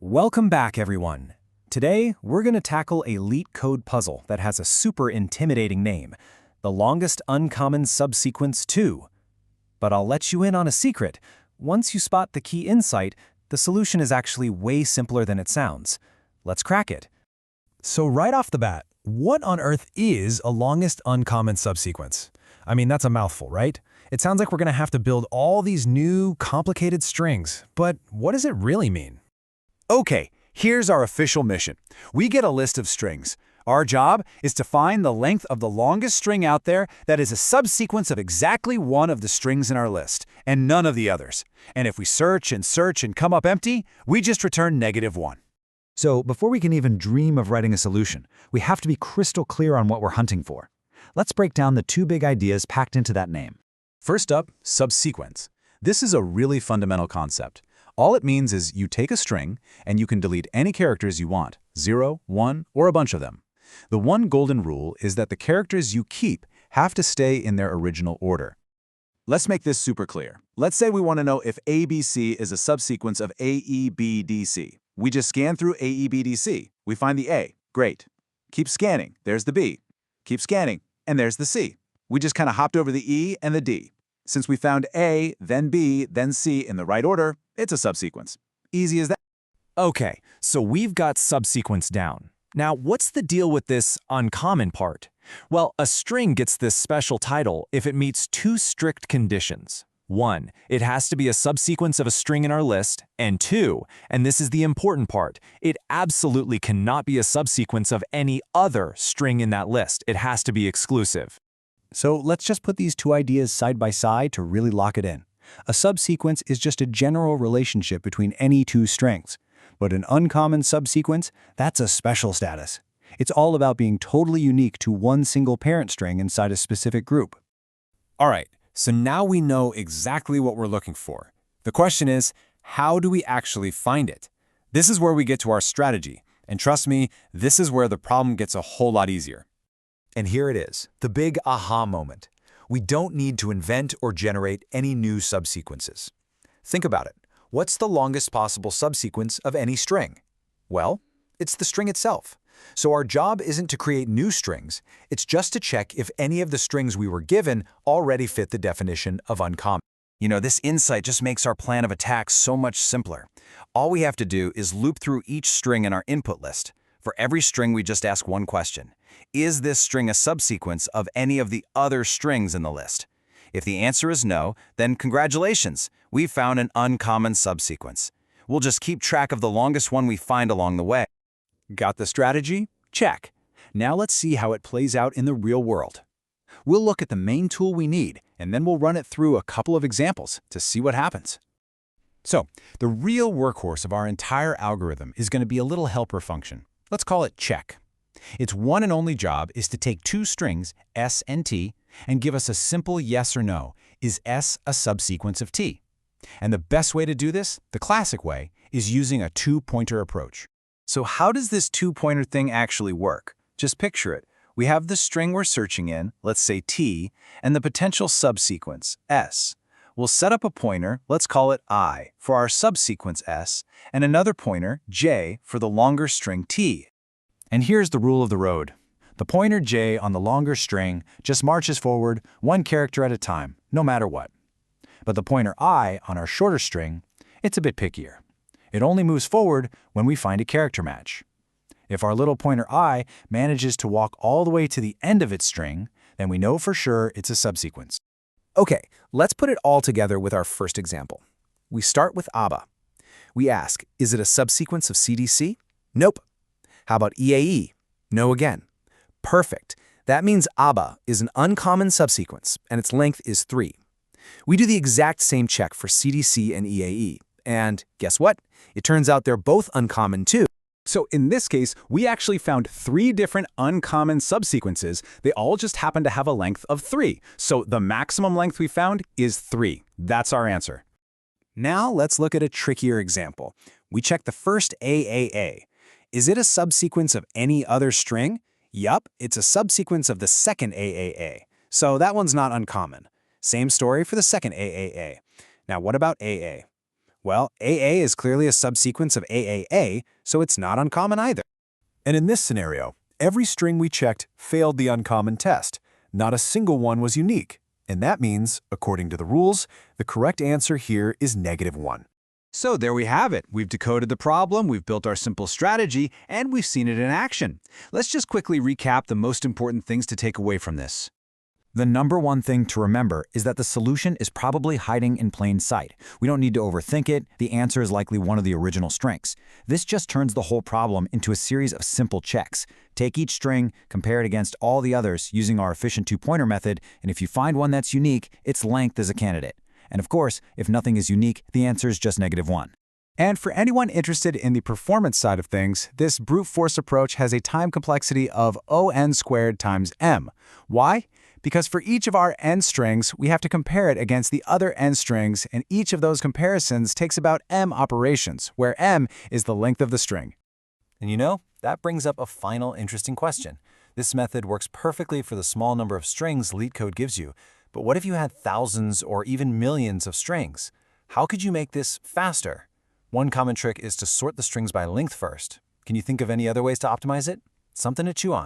Welcome back, everyone. Today, we're going to tackle a LeetCode puzzle that has a super intimidating name, the longest uncommon subsequence 2. But I'll let you in on a secret. Once you spot the key insight, the solution is actually way simpler than it sounds. Let's crack it. So right off the bat, what on earth is a longest uncommon subsequence? I mean, that's a mouthful, right? It sounds like we're going to have to build all these new, complicated strings. But what does it really mean? Okay, here's our official mission. We get a list of strings. Our job is to find the length of the longest string out there that is a subsequence of exactly one of the strings in our list, and none of the others. And if we search and come up empty, we just return -1. So before we can even dream of writing a solution, we have to be crystal clear on what we're hunting for. Let's break down the two big ideas packed into that name. First up, subsequence. This is a really fundamental concept. All it means is you take a string, and you can delete any characters you want, 0, 1, or a bunch of them. The one golden rule is that the characters you keep have to stay in their original order. Let's make this super clear. Let's say we want to know if ABC is a subsequence of AEBDC. We just scan through AEBDC. We find the A. Great. Keep scanning. There's the B. Keep scanning. And there's the C. We just kind of hopped over the E and the D. Since we found A, then B, then C in the right order, it's a subsequence. Easy as that. Okay, so we've got subsequence down. Now, what's the deal with this uncommon part? Well, a string gets this special title if it meets two strict conditions. 1, it has to be a subsequence of a string in our list, and 2, and this is the important part, it absolutely cannot be a subsequence of any other string in that list. It has to be exclusive. So let's just put these two ideas side by side to really lock it in. A subsequence is just a general relationship between any two strings. But an uncommon subsequence, that's a special status. It's all about being totally unique to one single parent string inside a specific group. All right, so now we know exactly what we're looking for. The question is, how do we actually find it? This is where we get to our strategy. And trust me, this is where the problem gets a whole lot easier. And here it is, the big aha moment. We don't need to invent or generate any new subsequences. Think about it. What's the longest possible subsequence of any string? Well, it's the string itself. So our job isn't to create new strings, it's just to check if any of the strings we were given already fit the definition of uncommon. You know, this insight just makes our plan of attack so much simpler. All we have to do is loop through each string in our input list. For every string, we just ask one question. Is this string a subsequence of any of the other strings in the list? If the answer is no, then congratulations, we've found an uncommon subsequence. We'll just keep track of the longest one we find along the way. Got the strategy? Check. Now let's see how it plays out in the real world. We'll look at the main tool we need, and then we'll run it through a couple of examples to see what happens. So, the real workhorse of our entire algorithm is going to be a little helper function. Let's call it check. Its one and only job is to take two strings, S and T, and give us a simple yes or no. Is S a subsequence of T? And the best way to do this, the classic way, is using a two-pointer approach. So how does this two-pointer thing actually work? Just picture it. We have the string we're searching in, let's say T, and the potential subsequence, S. We'll set up a pointer, let's call it I, for our subsequence S, and another pointer, J, for the longer string T. And here's the rule of the road. The pointer J on the longer string just marches forward one character at a time, no matter what. But the pointer I on our shorter string, it's a bit pickier. It only moves forward when we find a character match. If our little pointer I manages to walk all the way to the end of its string, then we know for sure it's a subsequence. Okay, let's put it all together with our first example. We start with ABBA. We ask, is it a subsequence of CDC? Nope. How about EAE? No again. Perfect. That means ABBA is an uncommon subsequence, and its length is 3. We do the exact same check for CDC and EAE. And guess what? It turns out they're both uncommon too. So in this case, we actually found 3 different uncommon subsequences. They all just happen to have a length of 3. So the maximum length we found is 3. That's our answer. Now let's look at a trickier example. We check the first AAA. Is it a subsequence of any other string? Yup, it's a subsequence of the second AAA. So that one's not uncommon. Same story for the second AAA. Now what about AA? Well, AA is clearly a subsequence of AAA, so it's not uncommon either. And in this scenario, every string we checked failed the uncommon test. Not a single one was unique. And that means, according to the rules, the correct answer here is -1. So there we have it. We've decoded the problem, we've built our simple strategy, and we've seen it in action. Let's just quickly recap the most important things to take away from this. The number one thing to remember is that the solution is probably hiding in plain sight. We don't need to overthink it. The answer is likely one of the original strings. This just turns the whole problem into a series of simple checks. Take each string, compare it against all the others using our efficient two-pointer method, and if you find one that's unique, its length is a candidate. And of course, if nothing is unique, the answer is just -1. And for anyone interested in the performance side of things, this brute force approach has a time complexity of O(n)² times m. Why? Because for each of our n strings, we have to compare it against the other n strings, and each of those comparisons takes about m operations, where m is the length of the string. And you know, that brings up a final interesting question. This method works perfectly for the small number of strings LeetCode gives you, but what if you had thousands or even millions of strings? How could you make this faster? One common trick is to sort the strings by length first. Can you think of any other ways to optimize it? Something to chew on.